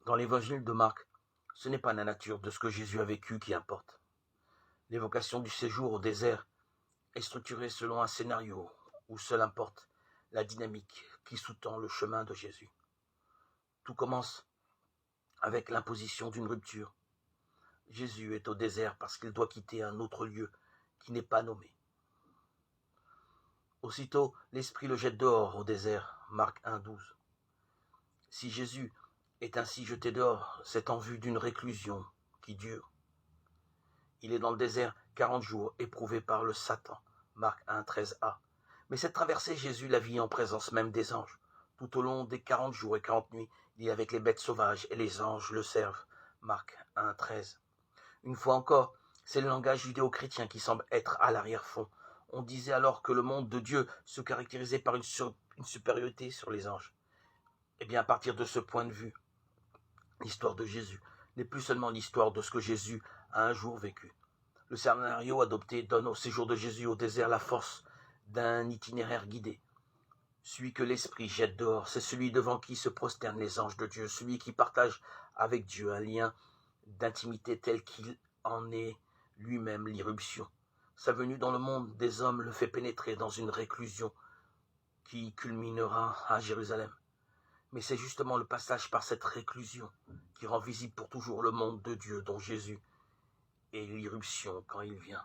Dans l'évangile de Marc, ce n'est pas la nature de ce que Jésus a vécu qui importe. L'évocation du séjour au désert est structurée selon un scénario où seul importe la dynamique qui sous-tend le chemin de Jésus. Tout commence avec l'imposition d'une rupture. Jésus est au désert parce qu'il doit quitter un autre lieu qui n'est pas nommé. Aussitôt, l'Esprit le jette dehors au désert, Marc 1,12. Si Jésus est ainsi jeté dehors, c'est en vue d'une réclusion qui dure. Il est dans le désert 40 jours, éprouvé par le Satan, Marc 1,13a. Mais cette traversée, Jésus la vit en présence même des anges. Tout au long des 40 jours et 40 nuits, il est avec les bêtes sauvages et les anges le servent, Marc 1,13. Une fois encore, c'est le langage judéo-chrétien qui semble être à l'arrière-fond. On disait alors que le monde de Dieu se caractérisait par une supériorité sur les anges. Eh bien, à partir de ce point de vue, l'histoire de Jésus n'est plus seulement l'histoire de ce que Jésus a un jour vécu. Le scénario adopté donne au séjour de Jésus au désert la force d'un itinéraire guidé. Celui que l'Esprit jette dehors, c'est celui devant qui se prosternent les anges de Dieu, celui qui partage avec Dieu un lien d'intimité tel qu'il en est lui-même l'irruption. Sa venue dans le monde des hommes le fait pénétrer dans une réclusion qui culminera à Jérusalem. Mais c'est justement le passage par cette réclusion qui rend visible pour toujours le monde de Dieu dont Jésus est l'irruption quand il vient.